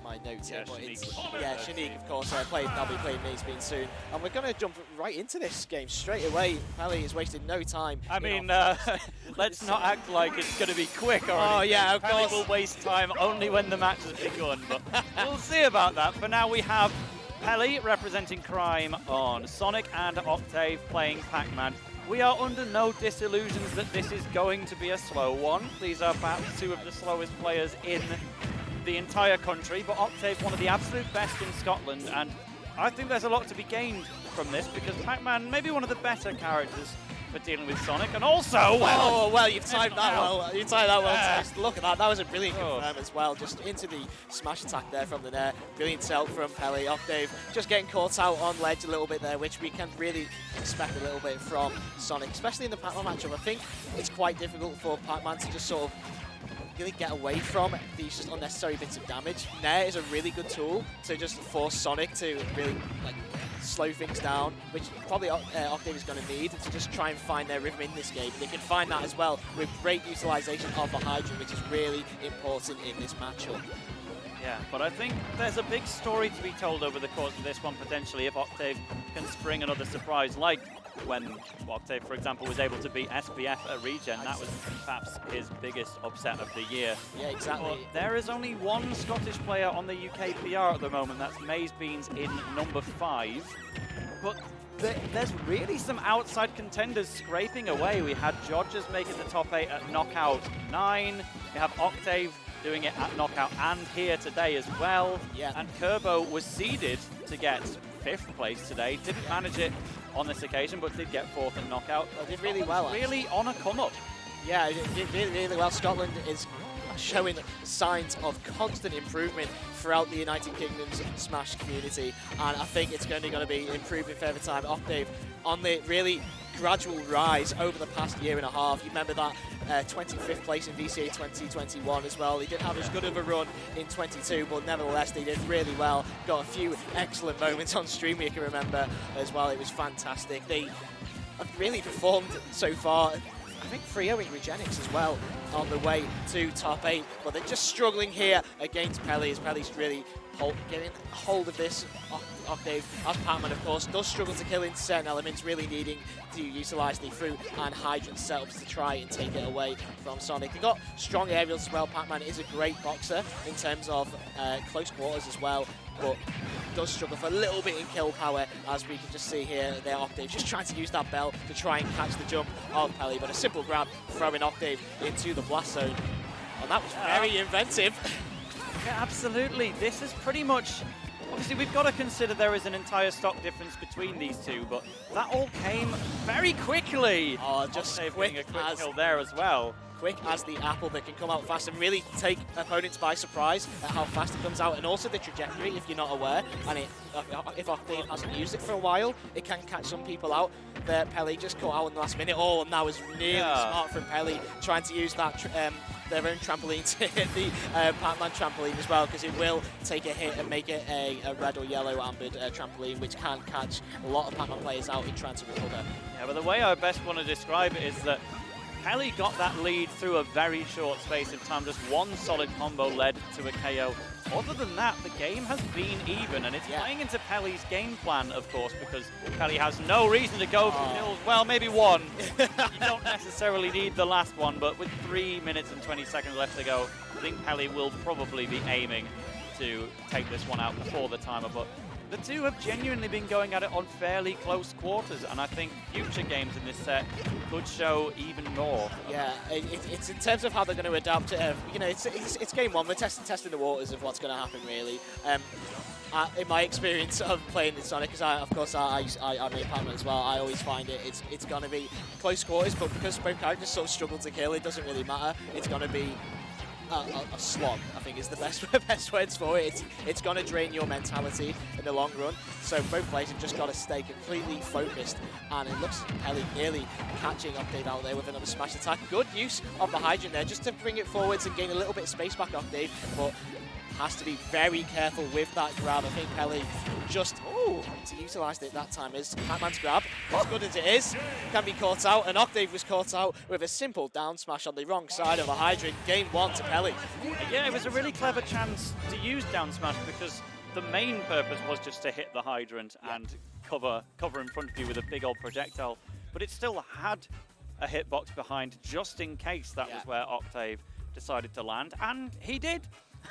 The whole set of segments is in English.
my notes here, but it's Shanique. Shanique, of course, they'll be playing Maze Bean soon. And we're going to jump right into this game straight away. Peli is wasting no time. I mean, let's not act like it's going to be quick already. Oh yeah, of Peli course. will waste time only when the match has begun, but we'll see about that. For now, we have Peli representing Cryme on Sonic and Octave playing Pac-Man. We are under no disillusions that this is going to be a slow one. These are perhaps two of the slowest players in the entire country, but Octave's one of the absolute best in Scotland, and I think there's a lot to be gained from this because Pac-Man may be one of the better characters for dealing with Sonic, and also, well, you've timed that well. You timed that well. Yeah. Look at that. That was a brilliant confirm as well. Just into the smash attack there from the net. Brilliant help from Peli. Octave just getting caught out on ledge a little bit there, which we can really expect a little bit from Sonic, especially in the Pac-Man matchup. I think it's quite difficult for Pac-Man to just sort of really get away from these just unnecessary bits of damage. Nair is a really good tool to just force Sonic to really slow things down, which probably Octave is going to need to just try and find their rhythm in this game. They can find that as well with great utilization of the Hydra, which is really important in this matchup. Yeah, but I think there's a big story to be told over the course of this one, potentially, if Octave can spring another surprise, like when Octave, for example, was able to beat SBF at Regen. That was perhaps his biggest upset of the year. Yeah, exactly. But there is only one Scottish player on the UK PR at the moment, that's Maze Beans in number 5. But there's really some outside contenders scraping away. We had Jodgers making the top 8 at Knockout 9. We have Octave doing it at Knockout and here today as well. Yeah. And Kerbo was seeded to get 5th place today. Didn't manage it on this occasion, but did get 4th at Knockout. Well, did really well. Really on a come up. Yeah, it did really well. Scotland is showing signs of constant improvement throughout the United Kingdom's Smash community, and I think it's going to be improving further time. Octave on the really gradual rise over the past year and a half. You remember that 25th place in VCA 2021 as well. They didn't have as good of a run in 22, but nevertheless they did really well. Got a few excellent moments on stream we can remember as well. It was fantastic. They have really performed so far. I think 3-0 in Regenix as well on the way to top 8, but they're just struggling here against Peli, as Peli's really getting hold of this. Octave, as Pac-Man of course, does struggle to kill in certain elements, really needing to utilise the fruit and hydrant setups to try and take it away from Sonic. They've got strong aerials as well. Pac-Man is a great boxer in terms of close quarters as well, but does struggle for a little bit in kill power, as we can just see here. There, Octave just trying to use that bell to try and catch the jump of Peli, but a simple grab throwing Octave into the blast zone. And that was very inventive. Yeah, absolutely. This is pretty much... Obviously, we've got to consider there is an entire stock difference between these two, but that all came very quickly. Oh, just quick a quick kill there as well. Quick as the apple that can come out fast and really take opponents by surprise at how fast it comes out, and also the trajectory if you're not aware. And if Octave hasn't used it for a while, it can catch some people out. There, Peli just caught out in the last minute. Oh, and that was really smart from Peli, trying to use that their own trampoline to hit the Pac-Man trampoline as well, because it will take a hit and make it a red or yellow ambered trampoline, which can catch a lot of Pac-Man players out in trying to recover. Yeah, but the way I best want to describe it is that Peli got that lead through a very short space of time. Just one solid combo led to a KO. Other than that, the game has been even, and it's playing into Peli's game plan, of course, because Peli has no reason to go for kills. Well, maybe one. You don't necessarily need the last one, but with 3 minutes and 20 seconds left to go, I think Peli will probably be aiming to take this one out before the timer. But the two have genuinely been going at it on fairly close quarters, and I think future games in this set could show even more. Yeah, it's in terms of how they're going to adapt. You know, it's game one. We're testing the waters of what's going to happen, really. In my experience of playing in Sonic, because of course I made Pac-Man as well, I always find it's going to be close quarters, but because both characters sort of struggle to kill, it doesn't really matter. It's going to be a slog, I think, is the best words for it. It's going to drain your mentality in the long run. So both players have just got to stay completely focused. And it looks Peli nearly catching Octave out there with another smash attack. Good use of the hydrant there, just to bring it forwards and gain a little bit of space back, Octave. But has to be very careful with that grab. I think Peli just Ooh, to utilise it that time is Pac-Man's grab. As good as it is, can be caught out, and Octave was caught out with a simple down smash on the wrong side of a hydrant. Game 1 to Peli. Yeah, it was a really clever chance to use down smash because the main purpose was just to hit the hydrant and cover in front of you with a big old projectile. But it still had a hitbox behind just in case that was where Octave decided to land, and he did.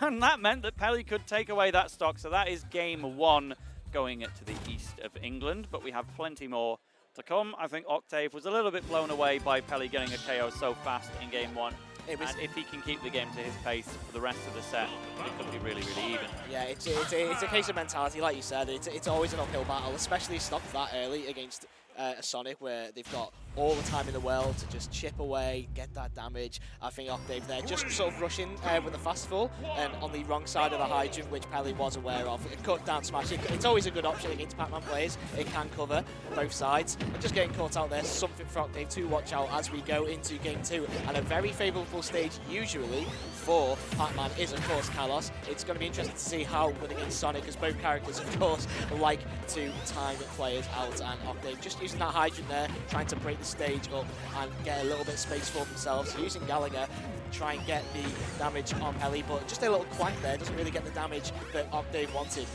And that meant that Peli could take away that stock. So that is game 1 going to the east of England, but we have plenty more to come. I think Octave was a little bit blown away by Peli getting a KO so fast in game 1. And if he can keep the game to his pace for the rest of the set, it could be really, really even. Yeah, it's a case of mentality, like you said. It's always an uphill battle, especially stopped that early against a Sonic, where they've got all the time in the world to just chip away, get that damage. I think Octave there just sort of rushing with a fast fall and on the wrong side of the hydrant, which Peli was aware of. A cut down smash, it's always a good option against Pac-Man players. It can cover both sides. And just getting caught out there, something for Octave to watch out as we go into game 2. And a very favourable stage usually for Pac-Man is, of course, Kalos. It's going to be interesting to see how good against Sonic, as both characters, of course, like to time players out. And Octave just using that hydrant there, trying to break the stage up and get a little bit of space for themselves. Using Gallagher to try and get the damage on Peli, but just a little quack there, doesn't really get the damage that Octave wanted.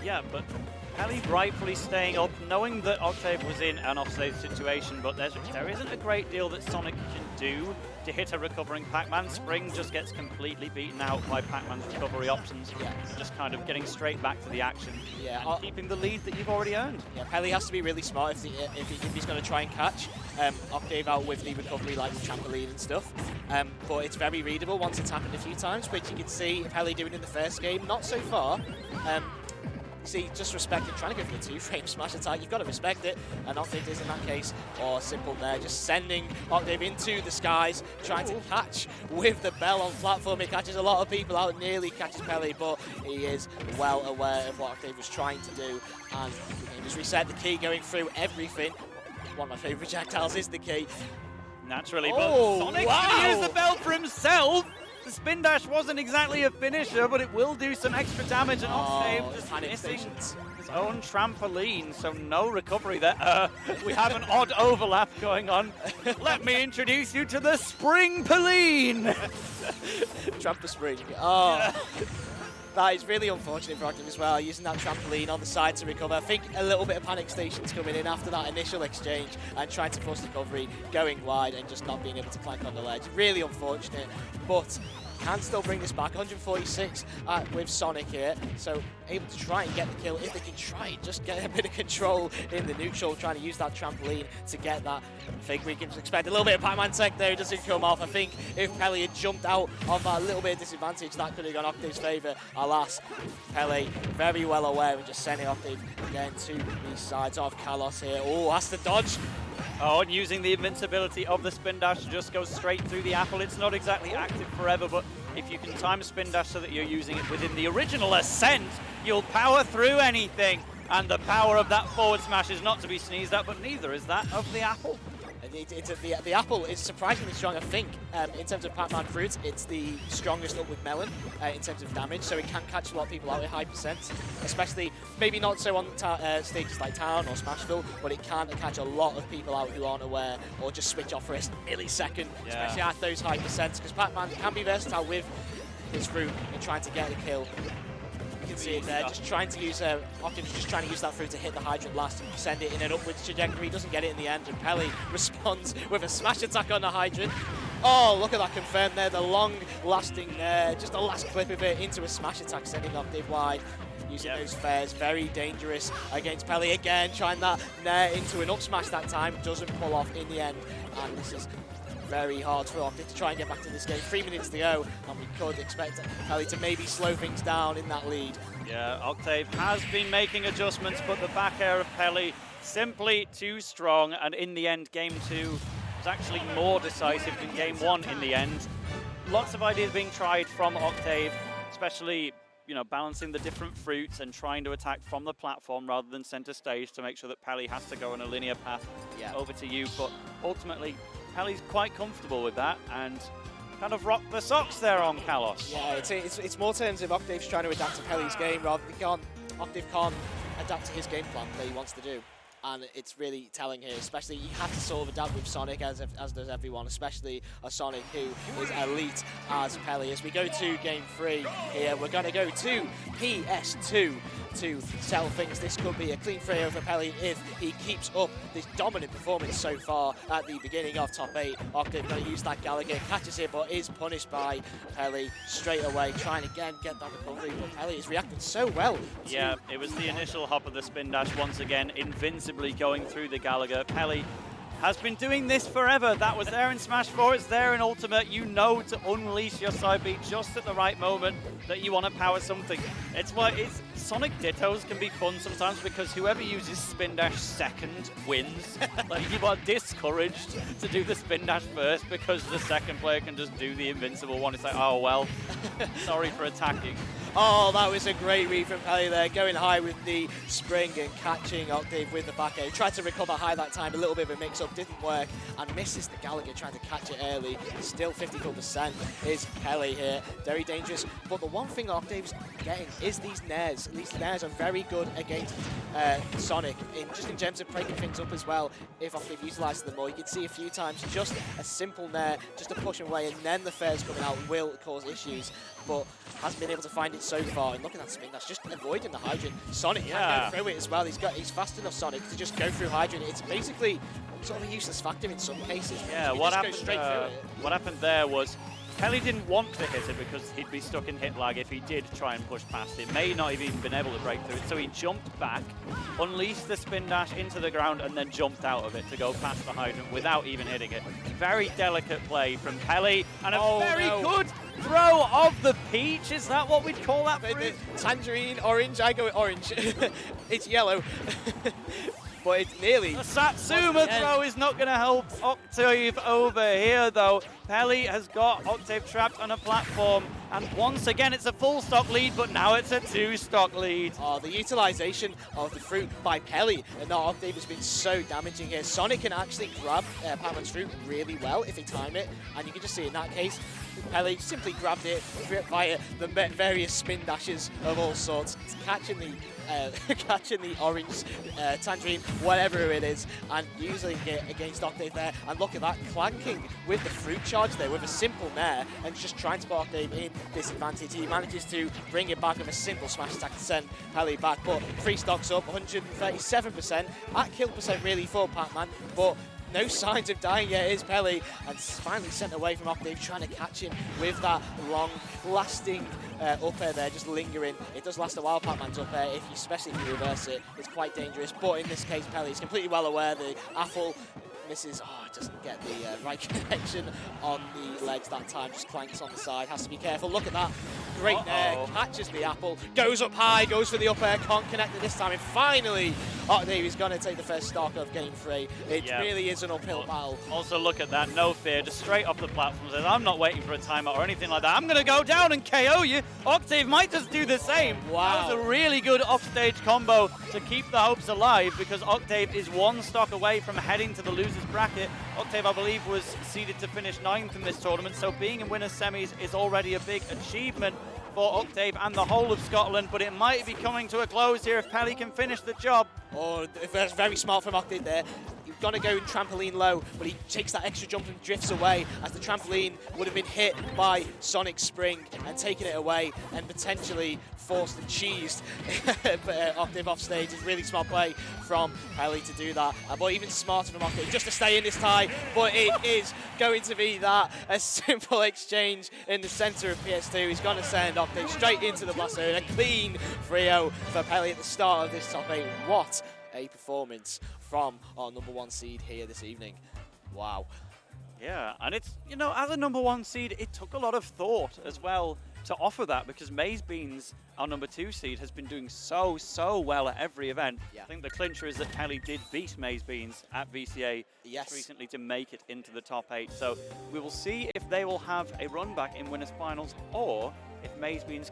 Yeah, but Peli rightfully staying up, knowing that Octave was in an offstage situation, but there isn't a great deal that Sonic can do to hit a recovering Pac-Man. Spring just gets completely beaten out by Pac-Man's recovery options. Yeah. Just kind of getting straight back to the action and keeping the lead that you've already earned. Yeah, Peli has to be really smart if he's going to try and catch Octave out with the recovery, like the trampoline and stuff. But it's very readable once it's happened a few times, which you can see Peli doing in the first game. Not so far. See, just respect it, trying to go for the 2-frame smash attack, you've got to respect it, and Octave is in that case, or simple there, just sending Octave into the skies, trying to catch with the bell on platform. He catches a lot of people out, nearly catches Peli, but he is well aware of what Octave was trying to do, and the game is reset, the key going through everything. One of my favourite projectiles is the key. Naturally, but Sonic's going to use the bell for himself. The spin dash wasn't exactly a finisher, but it will do some extra damage, and Octave just missing his own trampoline, so no recovery there. We have an odd overlap going on. Let me introduce you to the Spring Peline! Trampo Spring. Oh. That is really unfortunate for Octave as well, using that trampoline on the side to recover. I think a little bit of panic stations coming in after that initial exchange and trying to force recovery, going wide and just not being able to plank on the ledge. Really unfortunate, but can still bring this back. 146 with Sonic here, so able to try and get the kill if they can try and just get a bit of control in the neutral, trying to use that trampoline to get that. I think we can expect a little bit of Pac-Man tech there, it doesn't come off. I think if Peli had jumped out of that little bit of disadvantage, that could have gone Octave's favour. Alas, Peli very well aware and just sending Octave again to the sides of Kalos here. Oh, that's the dodge. Oh, and using the invincibility of the spin dash to just go straight through the apple. It's not exactly active forever, but if you can time a spin dash so that you're using it within the original ascent, you'll power through anything. And the power of that forward smash is not to be sneezed at, but neither is that of the apple. The apple is surprisingly strong, I think. In terms of Pac-Man fruit, it's the strongest up with melon in terms of damage, so it can catch a lot of people out at high percents, especially maybe not so on stages like Town or Smashville, but it can catch a lot of people out who aren't aware or just switch off for a millisecond, especially at those high percents, because Pac-Man can be versatile with his fruit in trying to get a kill. You can see it there, just trying to use Octave's just trying to use that fruit to hit the hydrant last and send it in an upwards trajectory. Doesn't get it in the end, and Peli responds with a smash attack on the hydrant. Oh, look at that confirmed there, the long lasting just the last clip of it into a smash attack, sending Octave wide. Using those fares, very dangerous against Peli again, trying that nair into an up smash that time, doesn't pull off in the end, and this is very hard for Octave to try and get back to this game. 3 minutes to go, and we could expect Peli to maybe slow things down in that lead. Yeah, Octave has been making adjustments, but the back air of Peli simply too strong, and in the end, game 2 was actually more decisive than game 1 in the end. Lots of ideas being tried from Octave, especially balancing the different fruits and trying to attack from the platform rather than center stage to make sure that Peli has to go on a linear path over to you. But ultimately, Peli's quite comfortable with that and kind of rocked the socks there on Kalos. Yeah, it's more terms of Octave's trying to adapt to Peli's game rather than Octave can't adapt to his game plan that he wants to do. And it's really telling here, especially you have to sort of adapt with Sonic as does everyone, especially a Sonic who is elite as Peli. As we go to game 3 here, we're going to go to PS2 to settle things. This could be a clean 3-0 for Peli if he keeps up this dominant performance so far at the beginning of top 8. Octave going to use that Gallagher, catches it, but is punished by Peli straight away, trying again get that recovery, but Peli is reacting so well. Yeah, it was the initial hop of the spin dash once again, invincibly going through the Gallagher. Peli has been doing this forever. That was there in Smash 4, it's there in Ultimate. You know to unleash your side B just at the right moment that you want to power something. It's why Sonic Dittos can be fun sometimes because whoever uses spin dash second wins. Like, you are discouraged to do the spin dash first because the second player can just do the invincible one. It's like, oh well, sorry for attacking. Oh, that was a great read from Peli there, going high with the spring and catching Octave with the back air. He tried to recover high that time, a little bit of a mix-up, didn't work, and misses the Gallagher trying to catch it early. Still 54% is Peli here, very dangerous. But the one thing Octave's getting is these nairs. These nairs are very good against Sonic, just in terms of breaking things up as well. If Octave utilises them more, you can see a few times just a simple nair, just to push him away, and then the fares coming out will cause issues. But hasn't been able to find it so far, and look at that spin, that's just avoiding the hydrant. Sonic can go through it as well. He's fast enough, Sonic, to just go through hydrant. It's basically sort of a useless factor in some cases. Yeah, what happened there was Peli didn't want to hit it because he'd be stuck in hit lag if he did try and push past it. May not have even been able to break through it, so he jumped back, unleashed the spin dash into the ground, and then jumped out of it to go past the hydrant without even hitting it. Very delicate play from Peli, and a very good throw of the peach. Is that what we'd call that fruit? Tangerine, orange, I go with orange. It's yellow. But it's nearly... The Satsuma throw is not going to help Octave over here, though. Peli has got Octave trapped on a platform, and once again it's a full stock lead, but now it's a 2-stock lead. Oh, the utilization of the fruit by Peli and not Octave has been so damaging here. Sonic can actually grab Pac-Man's fruit really well if they time it, and you can just see in that case, Peli simply grabbed it via the various spin dashes of all sorts, catching the orange tangerine, whatever it is, and using it against Octave there. And look at that, clanking with the fruit charge there with a simple nair and just trying to put Octave in disadvantage. He manages to bring it back with a simple smash attack to send Peli back, but 3 stocks up, 137% at kill percent really for Pac-Man, but no signs of dying yet is Peli, and finally sent away from Octave, trying to catch him with that long lasting up air there, just lingering. It does last a while, Pac-Man's up air, especially if you reverse it. It's quite dangerous, but in this case Peli is completely well aware the apple misses. Oh, it doesn't get the right connection on the legs that time, just clanks on the side, has to be careful. Look at that, great nair, catches the apple, goes up high, goes for the up air, can't connect it this time, and finally Octave is going to take the first stock of game 3. It really is an uphill battle. Also look at that, no fear, just straight off the platform, says I'm not waiting for a timeout or anything like that, I'm going to go down and KO you. Octave might just do the same. Wow. That was a really good offstage combo to keep the hopes alive, because Octave is 1 stock away from heading to the loser's bracket. Octave, I believe, was seeded to finish 9th in this tournament, so being in winner's semis is already a big achievement for Octave and the whole of Scotland, but it might be coming to a close here if Peli can finish the job. Oh, that's very smart from Octave there. He's going to go trampoline low, but he takes that extra jump and drifts away, as the trampoline would have been hit by Sonic Spring and taken it away and potentially forced and cheesed Octave off stage. It's a really smart play from Peli to do that, but even smarter from Octave just to stay in this tie, but it is going to be that, a simple exchange in the centre of PS2. He's going to send Octave straight into the blast zone, a clean 3-0 for Peli at the start of this top 8. What a performance from our #1 seed here this evening. Wow. Yeah, and it's, you know, as a #1 seed, it took a lot of thought as well to offer that, because Maze Beans, our #2 seed, has been doing so well at every event. Yeah. I think the clincher is that Peli did beat Maze Beans at VCA recently to make it into the top 8. So we will see if they will have a run back in winners finals, or if Maze Beans